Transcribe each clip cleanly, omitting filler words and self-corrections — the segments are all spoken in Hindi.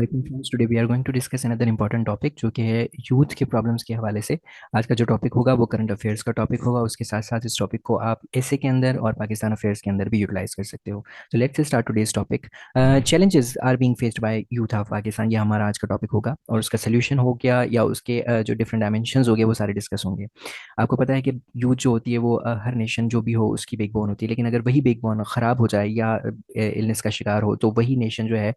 Welcome friends, today we are going to discuss another important topic जो कि है यूथ के प्रॉब्लम्स के हवाले से। आज का जो टॉपिक होगा वो करंट अफेयर्स का टॉपिक होगा। उसके साथ साथ इस टॉपिक को आप एसए के अंदर और पाकिस्तान अफेयर्स के अंदर भी यूटिलाइज कर सकते हो। तो let's start today's topic. Challenges are being faced by youth of Pakistan, ये हमारा आज का टॉपिक होगा और उसका सोल्यूशन हो गया या उसके जो डिफरेंट डायमेंशंस हो गए वो सारे डिस्कस होंगे। आपको पता है कि यूथ जो होती है वो हर नेशन जो भी हो उसकी बैकबोन होती है, लेकिन अगर वही बैकबोन ख़राब हो जाए या इलनेस का शिकार हो तो वही नेशन जो है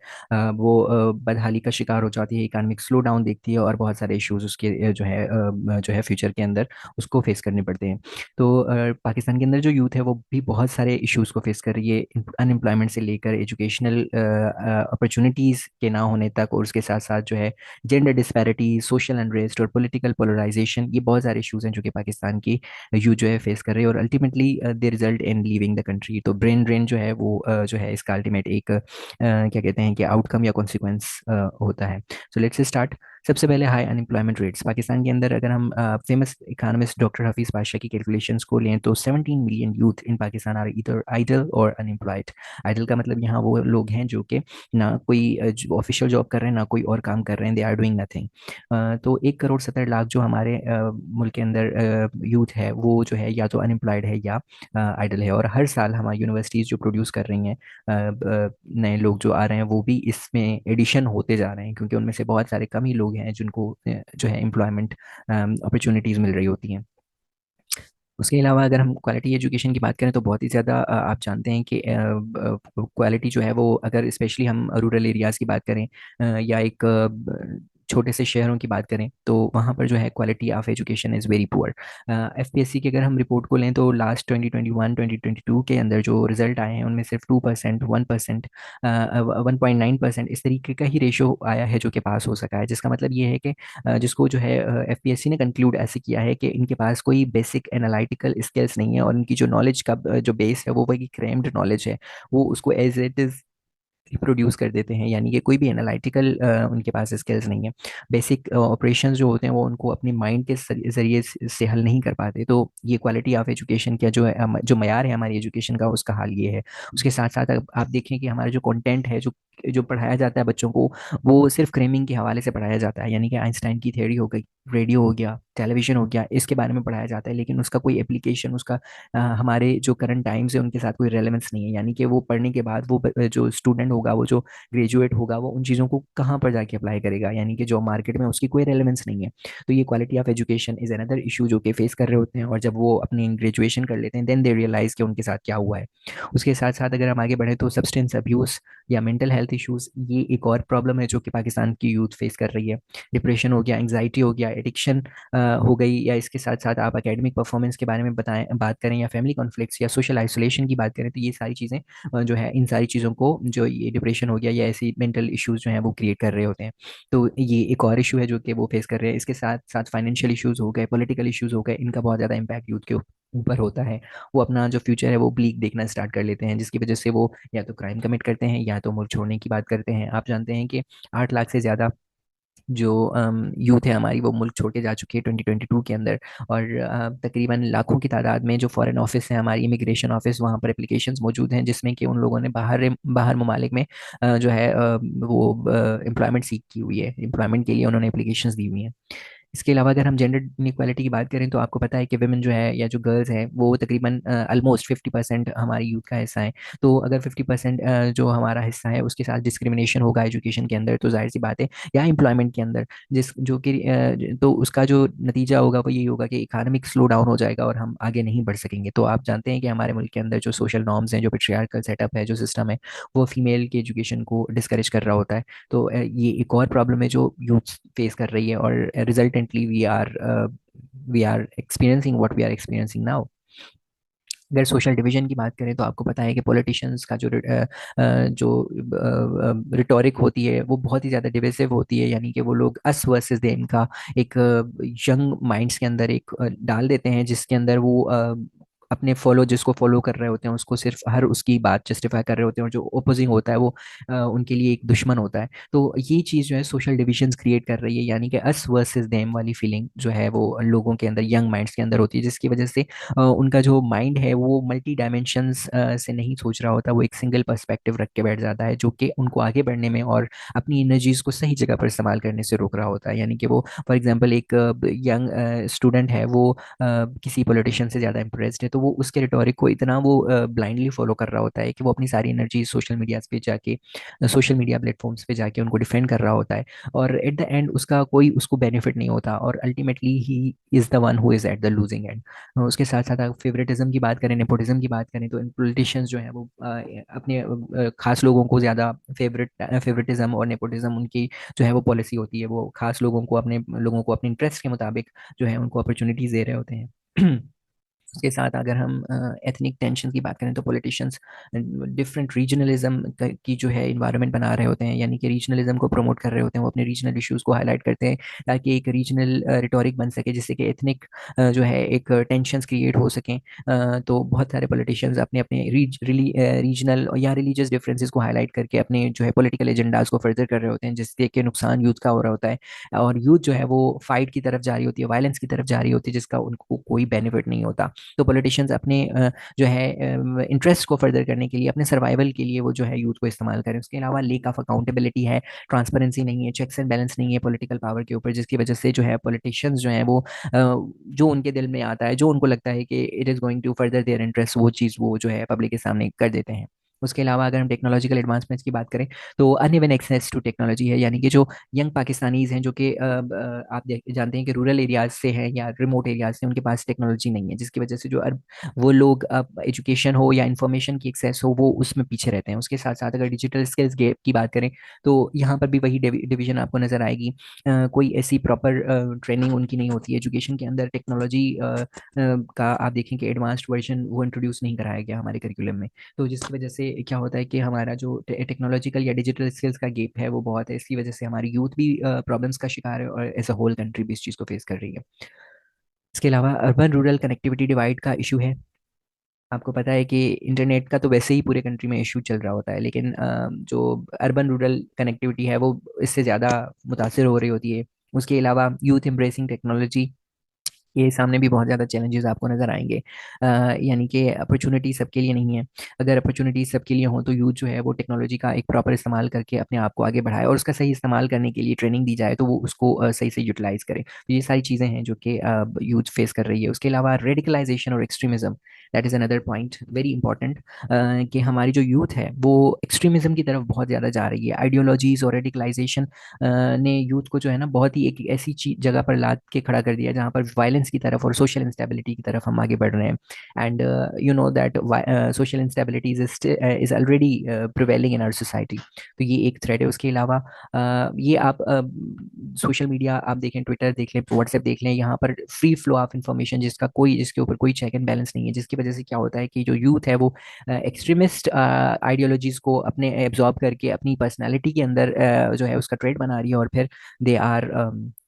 वो बदहाली का शिकार हो जाती है, इकोनॉमिक स्लो डाउन देखती है और बहुत सारे इश्यूज उसके जो है फ्यूचर के अंदर उसको फेस करने पड़ते हैं। तो पाकिस्तान के अंदर जो यूथ है वो भी बहुत सारे इश्यूज को फेस कर रही है, अनएम्प्लॉयमेंट से लेकर एजुकेशनल अपॉर्चुनिटीज़ के ना होने तक, और उसके साथ साथ जो है जेंडर डिस्पैरिटी, सोशल अनरेस्ट और पॉलिटिकल पोलराइजेशन। ये बहुत सारे इश्यूज हैं जो कि पाकिस्तान की यूथ जो है फेस कर रहे हैं और ultimately they result in leaving the country. तो ब्रेन ड्रेन जो है वो जो है इसका अल्टीमेट एक क्या कहते हैं कि आउटकम या कॉन्सिक्वेंस होता है। So let's start. सबसे पहले हाई अनएम्प्लॉयमेंट रेट्स पाकिस्तान के अंदर, अगर हम famous economist doctor Hafeez Pasha की कैलकुलेशंस को लें तो 17 million youth in Pakistan are इधर आइडल और अनएम्प्लॉयड। आइडल का मतलब यहाँ वो लोग हैं जो कि ना कोई ऑफिशियल जॉब कर रहे हैं ना कोई और काम कर रहे हैं, दे आर डूइंग नथिंग। तो 1 करोड़ 70 लाख जो हमारे मुल्क के अंदर यूथ है वो जो है या तो अनएम्प्लॉयड है या आइडल है। और हर साल हमारी यूनिवर्सिटीज़ जो प्रोड्यूस कर रही हैं नए लोग जो आ रहे हैं वो भी इसमें एडिशन होते जा रहे हैं, क्योंकि उनमें से बहुत सारे कम ही लोग हैं जिनको जो है एम्प्लॉयमेंट अपॉर्चुनिटीज़ मिल रही होती हैं। उसके अलावा अगर हम क्वालिटी एजुकेशन की बात करें तो बहुत ही ज़्यादा आप जानते हैं कि क्वालिटी जो है वो, अगर स्पेशली हम रूरल एरियाज़ की बात करें या एक छोटे से शहरों की बात करें तो वहाँ पर जो है quality of education is very poor. FPSC की अगर हम रिपोर्ट को लें तो लास्ट 2021-2022 के अंदर जो रिजल्ट आए हैं उनमें सिर्फ 2%, 1%, 1.9% इस तरीके का ही रेशो आया है जो कि पास हो सका है। जिसका मतलब ये है कि जिसको जो है एफपीएससी ने कंक्लूड ऐसे किया है कि इनके पास कोई बेसिक एनालिटिकल स्किल्स नहीं है और उनकी जो नॉलेज का जो बेस है वो वही क्रेम्ड नॉलेज है, वो उसको एज इट इज़ प्रोड्यूस कर देते हैं। यानी कि कोई भी एनालिटिकल उनके पास स्किल्स नहीं है। बेसिक ऑपरेशंस जो होते हैं वो उनको अपने माइंड के जरिए से हल नहीं कर पाते। तो ये क्वालिटी ऑफ एजुकेशन का जो है जो मयार है हमारी एजुकेशन का, उसका हाल ये है। उसके साथ साथ आप देखें कि हमारा जो कंटेंट है, जो जो पढ़ाया जाता है बच्चों को, वो सिर्फ क्रेमिंग के हवाले से पढ़ाया जाता है। यानी कि आइंस्टाइन की थ्योरी हो गई, रेडियो हो गया, टेलीविजन हो गया, इसके बारे में पढ़ाया जाता है, लेकिन उसका कोई एप्लीकेशन, उसका हमारे जो करंट टाइम्स है उनके साथ कोई रेलेवेंस नहीं है। यानी कि वो पढ़ने के बाद वो जो स्टूडेंट होगा, वो जो ग्रेजुएट होगा, वो उन चीज़ों को कहाँ पर जाके अप्लाई करेगा, यानी कि जॉब मार्केट में उसकी कोई रेलेवेंस नहीं है। तो ये quality of education is another issue जो कि फेस कर रहे होते हैं, और जब वो अपनी ग्रेजुएशन कर लेते हैं देन दे रियलाइज कि उनके साथ क्या हुआ है। उसके साथ साथ अगर हम आगे बढ़े तो सब्सटेंस अब्यूज़ या मेंटल हेल्थ इश्यूज, ये एक और प्रॉब्लम है जो कि पाकिस्तान की यूथ फेस कर रही है। डिप्रेशन हो गया, एंग्जाइटी हो गया, एडिक्शन हो गई, या इसके साथ साथ आप एकेडमिक परफॉर्मेंस के बारे में बताएं बात करें, या फैमिली कॉन्फ्लिक्ट्स या सोशल आइसोलेशन की बात करें, तो ये सारी चीज़ें जो है, इन सारी चीज़ों को जो ये डिप्रेशन हो गया या ऐसी मेंटल इश्यूज जो हैं वो क्रिएट कर रहे होते हैं। तो ये एक और इशू है जो कि वो फेस कर रहे हैं। इसके साथ साथ फाइनेंशियल इश्यूज हो गए, पॉलिटिकल इश्यूज हो गए, इनका बहुत ज़्यादा इम्पैक्ट यूथ के ऊपर होता है। वो अपना जो फ्यूचर है वो ब्लीक देखना स्टार्ट कर लेते हैं, जिसकी वजह से वो या तो क्राइम कमिट करते हैं या तो मुल्क छोड़ने की बात करते हैं। आप जानते हैं कि 8 लाख से ज़्यादा जो यूथ है हमारी वो मुल्क छोड़ के जा चुकी है 2022 के अंदर। और तकरीबन लाखों की तादाद में जो फॉरेन ऑफिस है, हमारी इमिग्रेशन ऑफिस, वहाँ पर एप्लीकेशंस मौजूद हैं जिसमें कि उन लोगों ने बाहर बाहर ममालिक में जो है वो एम्प्लॉयमेंट सीख की हुई है, एम्प्लॉयमेंट के लिए उन्होंने एप्लीकेशंस दी हुई हैं। इसके अलावा अगर हम जेंडर इनक्वालिटी की बात करें तो आपको पता है कि वुमेन जो है या जो गर्ल्स हैं वो तकरीबन ऑलमोस्ट 50% हमारी यूथ का हिस्सा है। तो अगर 50% जो हमारा हिस्सा है उसके साथ डिस्क्रिमिनेशन होगा एजुकेशन के अंदर, तो जाहिर सी बात है, या एम्प्लॉयमेंट के अंदर, जिस जो कि तो उसका जो नतीजा होगा वो यही होगा कि इकोनॉमिक स्लो डाउन हो जाएगा और हम आगे नहीं बढ़ सकेंगे। तो आप जानते हैं कि हमारे मुल्क के अंदर जो सोशल नॉर्म्स हैं, जो पेट्रियार्कल सेटअप है, जो सिस्टम है, वो फीमेल की एजुकेशन को डिस्करेज कर रहा होता है। तो ये एक और प्रॉब्लम है जो यूथ फेस कर रही है, और resultantly we are experiencing what we are experiencing now. अगर सोशल डिवीजन की बात करें तो आपको पता है कि पॉलिटिशियंस का जो रिटोरिक होती है वो बहुत ही ज़्यादा डिविसिव होती है। यानी कि वो लोग अस वर्सेस देम का एक यंग माइंड्स के अंदर एक डाल देते हैं, जिसके अंदर वो अपने फॉलो जिसको फॉलो कर रहे होते हैं उसको सिर्फ हर उसकी बात जस्टिफाई कर रहे होते हैं, और जो ओपोजिंग होता है वो उनके लिए एक दुश्मन होता है। तो ये चीज़ जो है सोशल डिविजन्स क्रिएट कर रही है, यानी कि अस वर्सेस देम वाली फीलिंग जो है वो लोगों के अंदर, यंग माइंड्स के अंदर होती है, जिसकी वजह से उनका जो माइंड है वो मल्टी डायमेंशंस से नहीं सोच रहा होता, वो एक सिंगल पर्सपेक्टिव रख के बैठ जाता है, जो कि उनको आगे बढ़ने में और अपनी एनर्जीज को सही जगह पर इस्तेमाल करने से रोक रहा होता है। यानी कि वो फॉर एग्जांपल एक यंग स्टूडेंट है, वो किसी पॉलिटिशियन से ज़्यादा इंप्रेस्ड है, तो वो उसके रिटोरिक को इतना वो ब्लाइंडली फॉलो कर रहा होता है कि वो अपनी सारी एनर्जी सोशल मीडिया पे जाके, सोशल मीडिया प्लेटफॉर्म्स पे जाके उनको डिफेंड कर रहा होता है, और एट द एंड उसका कोई उसको बेनिफिट नहीं होता, और ultimately he is the one who is at the losing and. उसके साथ साथ अगर फेवरेटिज्म की बात करें, नेपोटिज्म की बात करें, तो इन पॉलिटिशियंस जो है वो अपने खास लोगों को ज़्यादा फेवरेटिज्म और नेपोटिज्म उनकी जो है वो पॉलिसी होती है, वो खास लोगों को, अपने लोगों को अपने इंटरेस्ट के मुताबिक जो है उनको अपॉर्चुनिटीज दे रहे होते हैं। उसके साथ अगर हम एथनिक टेंशन की बात करें, तो पॉलिटिशियंस डिफरेंट रीजनलिज्म की जो है इन्वायरमेंट बना रहे होते हैं, यानी कि रीजनलिज्म को प्रमोट कर रहे होते हैं, वो अपने रीजनल इश्यूज को हाईलाइट करते हैं ताकि एक रीजनल रिटोरिक बन सके, जिससे कि एथनिक जो है एक टेंशन्स क्रिएट हो सकें। तो बहुत सारे पॉलिटिशियंस अपने अपने रीजनल या रिलीजियस डिफरेंसेस को हाईलाइट करके अपने जो है पॉलिटिकल एजेंडाज को फर्दर कर रहे होते हैं, जिससे कि नुकसान यूथ का हो रहा होता है, और यूथ जो है वो फाइट की तरफ जा रही होती है, वायलेंस की तरफ जा रही होती है, जिसका उनको कोई बेनिफिट नहीं होता। तो पॉलिटिशियंस अपने जो है इंटरेस्ट को फर्दर करने के लिए, अपने सर्वाइवल के लिए वो जो है यूथ को इस्तेमाल करें। उसके अलावा लेक ऑफ अकाउंटेबिलिटी है, ट्रांसपेरेंसी नहीं है, चेक्स एंड बैलेंस नहीं है पॉलिटिकल पावर के ऊपर, जिसकी वजह से जो है पॉलिटिशियंस जो है वो जो उनके दिल में आता है, जो उनको लगता है कि it is going to further their interest, वो चीज़ वो जो है पब्लिक के सामने कर देते हैं। उसके अलावा अगर हम टेक्नोलॉजिकल एडवांसमेंट्स की बात करें, तो अनइवन एक्सेस टू टेक्नोलॉजी है, यानी कि जो यंग पाकिस्तानीज हैं जो कि आप जानते हैं कि रूरल एरियाज से हैं या रिमोट एरियाज से, उनके पास टेक्नोलॉजी नहीं है, जिसकी वजह से जो वो लोग अब एजुकेशन हो या इंफॉर्मेशन की एक्सेस हो वो उसमें पीछे रहते हैं। उसके साथ साथ अगर डिजिटल स्किल्स गैप की बात करें, तो यहाँ पर भी वही डिवीजन आपको नज़र आएगी। कोई ऐसी प्रॉपर ट्रेनिंग उनकी नहीं होती है एजुकेशन के अंदर, टेक्नोलॉजी का आप देखें कि एडवांस्ड वर्जन वो इंट्रोड्यूस नहीं कराया गया हमारे करिकुलम में। तो जिसकी वजह से क्या होता है कि हमारा जो टेक्नोलॉजिकल या डिजिटल स्किल्स का गैप है वो बहुत है, इसकी वजह से हमारी यूथ भी प्रॉब्लम्स का शिकार है, और एज अ होल कंट्री भी इस चीज़ को फेस कर रही है। इसके अलावा अर्बन रूरल कनेक्टिविटी डिवाइड का इशू है। आपको पता है कि इंटरनेट का तो वैसे ही पूरे कंट्री में इशू चल रहा होता है, लेकिन जो अर्बन रूरल कनेक्टिविटी है वो इससे ज़्यादा मुतासर हो रही होती है। उसके अलावा यूथ एम्ब्रेसिंग टेक्नोलॉजी, ये सामने भी बहुत ज़्यादा चैलेंजेस आपको नज़र आएंगे। यानी कि अपॉर्चुनिटी सबके लिए नहीं है। अगर अपॉर्चुनिटी सबके लिए हो तो यूथ जो है वो टेक्नोलॉजी का एक प्रॉपर इस्तेमाल करके अपने आप को आगे बढ़ाए, और उसका सही इस्तेमाल करने के लिए ट्रेनिंग दी जाए तो वो उसको सही से यूटिलाइज करे। तो ये सारी चीज़ें हैं जो कि यूथ फेस कर रही है। उसके अलावा रेडिकलाइजेशन और extremism, that is another point very important, कि हमारी जो यूथ है वो एक्सट्रीमिज्म की तरफ बहुत ज़्यादा जा रही है। आइडियोलॉजीज और रेडिकलाइजेशन ने यूथ को जो है ना बहुत ही एक ऐसी चीज जगह पर लाद के खड़ा कर दिया जहाँ पर वायलेंस की तरफ और सोशल इंस्टेबिलिटी की तरफ हम आगे बढ़ रहे हैं। And you know that social instability is already prevailing in our society. तो ये एक थ्रेड है। उसके अलावा ये आप सोशल मीडिया आप देखें, ट्विटर देख लें, व्हाट्सएप देख लें, यहाँ पर फ्री फ्लो ऑफ इन्फॉर्मेशन जिसके ऊपर कोई चेक एंड बैलेंस नहीं है, जिसकी वजह से क्या होता है कि जो यूथ है वो एक्सट्रीमिस्ट आइडियोलॉजीज को अपने एब्जॉर्ब करके अपनी पर्सनालिटी के अंदर जो है उसका ट्रेड बना रही है, और फिर they are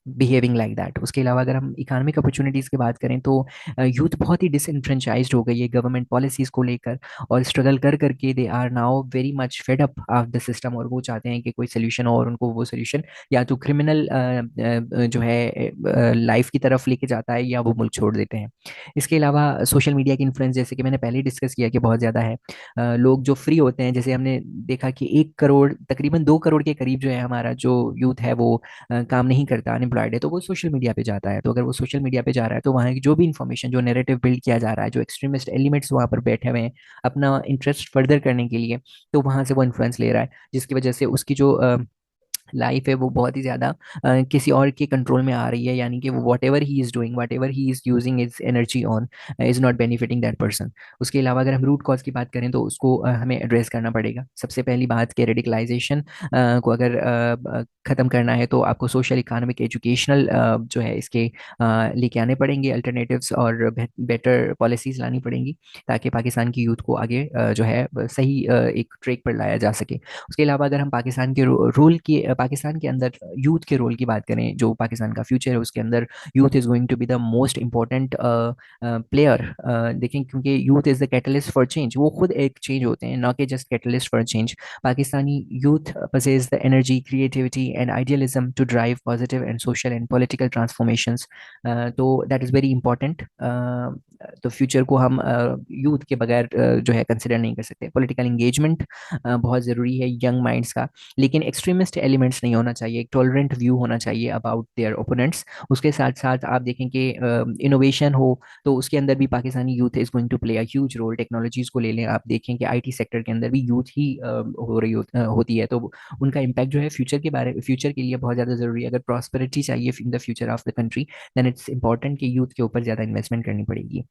behaving like that. उसके अलावा अगर हम इकोनॉमिक अपॉर्चुनिटीज़ की बात करें, तो यूथ बहुत ही डिसइनफ्रेंचाइज्ड हो गई है गवर्नमेंट पॉलिसीज़ को लेकर, और स्ट्रगल कर करके they are now very much fed up of the system, और वो चाहते हैं कि कोई सोल्यूशन हो, और उनको वो सोल्यूशन या तो क्रिमिनल जो है लाइफ की तरफ लेके जाता है, या वो मुल्क छोड़ देते हैं। इसके अलावा सोशल मीडिया की इन्फ्लुएंस, जैसे कि मैंने पहले ही डिस्कस किया कि बहुत ज़्यादा है। लोग जो फ्री होते हैं, जैसे हमने देखा कि 1 करोड़, तकरीबन 2 करोड़ के करीब जो है हमारा जो यूथ है वो काम नहीं करता, अनएम्प्लॉयड है, तो वो सोशल मीडिया पे जाता है। तो अगर वो सोशल मीडिया पे जा रहा है तो वहाँ की जो भी इन्फॉर्मेशन, जो नैरेटिव बिल्ड किया जा रहा है, जो एक्सट्रीमिस्ट एलिमेंट्स वहाँ पर बैठे हुए हैं अपना इंटरेस्ट फर्दर करने के लिए, तो वहाँ से वो इन्फ्लुएंस ले रहा है, जिसकी वजह से उसकी जो लाइफ है वो बहुत ही ज़्यादा किसी और के कंट्रोल में आ रही है, यानी कि वो what ever he is doing, what ever he is using is energy on, is not benefiting that person. उसके अलावा अगर हम रूट कॉज की बात करें, तो उसको हमें एड्रेस करना पड़ेगा। सबसे पहली बात कि रेडिकलाइजेशन को अगर ख़त्म करना है तो आपको सोशल, इकोनॉमिक, एजुकेशनल जो है इसके लेके आने पड़ेंगे अल्टरनेटिव्स, और बेटर पॉलिसीज़ लानी पड़ेंगी, ताकि पाकिस्तान की यूथ को आगे जो है सही एक ट्रैक पर लाया जा सके। उसके अलावा अगर हम पाकिस्तान के रूल की पाकिस्तान के अंदर यूथ के रोल की बात करें, जो पाकिस्तान का फ्यूचर है उसके अंदर youth is going to be the most important player. देखें, क्योंकि youth is the catalyst for change, वो खुद एक चेंज होते हैं, ना कि just catalyst for change. Pakistani youth possess the energy, creativity, and idealism to drive positive and social and political transformations. तो that is very important. तो फ्यूचर को हम यूथ के बगैर जो है कंसिडर नहीं कर सकते। पॉलिटिकल इंगेजमेंट बहुत ज़रूरी है यंग माइंड्स का, लेकिन एक्सट्रीमिस्ट एलिमेंट्स नहीं होना चाहिए, एक टॉलरेंट व्यू होना चाहिए अबाउट देयर ओपोनेंट्स। उसके साथ साथ आप देखें कि इनोवेशन हो, तो उसके अंदर भी Pakistani youth is going to play a huge role. Technologies को ले लें, आप देखें कि आईटी सेक्टर के अंदर भी यूथ ही होती है, तो उनका इम्पैक्ट जो है फ्यूचर के लिए बहुत ज़्यादा ज़रूरी है। अगर प्रॉस्पेरिटी चाहिए in the future of the country, then it's important कि यूथ के ऊपर ज़्यादा इन्वेस्टमेंट करनी पड़ेगी।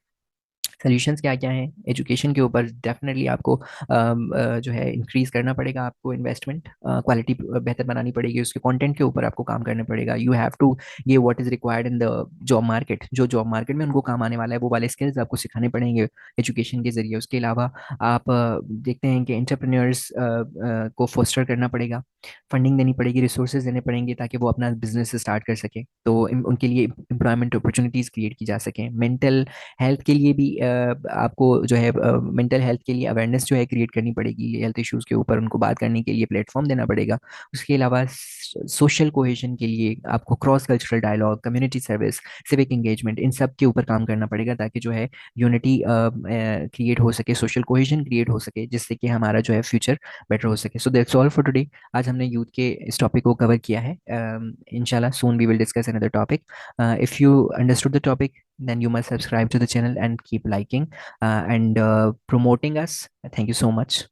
सोल्यूशंस क्या क्या हैं? एजुकेशन के ऊपर डेफिनेटली आपको जो है इंक्रीज करना पड़ेगा, आपको इन्वेस्टमेंट क्वालिटी बेहतर बनानी पड़ेगी, उसके कंटेंट के ऊपर आपको काम करना पड़ेगा। यू हैव टू ये what is required in the job market, जो जॉब मार्केट में उनको काम आने वाला है वो वाले स्किल्स आपको सिखाने पड़ेंगे एजुकेशन के जरिए। उसके अलावा आप देखते हैं कि एंटरप्रेन्योर्स को फोस्टर करना पड़ेगा, फंडिंग देनी पड़ेगी, रिसोर्सेज देने पड़ेंगे ताकि वो अपना बिजनेस स्टार्ट कर सके, तो उनके लिए एम्प्लॉयमेंट अपॉर्चुनिटीज़ क्रिएट की जा सके। मेंटल हेल्थ के लिए भी आपको जो है मेंटल हेल्थ के लिए अवेयरनेस जो है क्रिएट करनी पड़ेगी, हेल्थ इश्यूज़ के ऊपर उनको बात करने के लिए प्लेटफॉर्म देना पड़ेगा। उसके अलावा सोशल कोहेशन के लिए आपको cross cultural dialogue, community service, civic engagement, इन सब के ऊपर काम करना पड़ेगा ताकि जो है यूनिटी क्रिएट हो सके, सोशल कोहेशन क्रिएट हो सके, जिससे कि हमारा जो है फ्यूचर बेटर हो सके। So that's all for today. आज हमने यूथ के इस टॉपिक को कवर किया है। इंशाल्लाह soon we will discuss another topic. If you understood the topic, then you must subscribe to the channel and keep liking and promoting us. Thank you so much.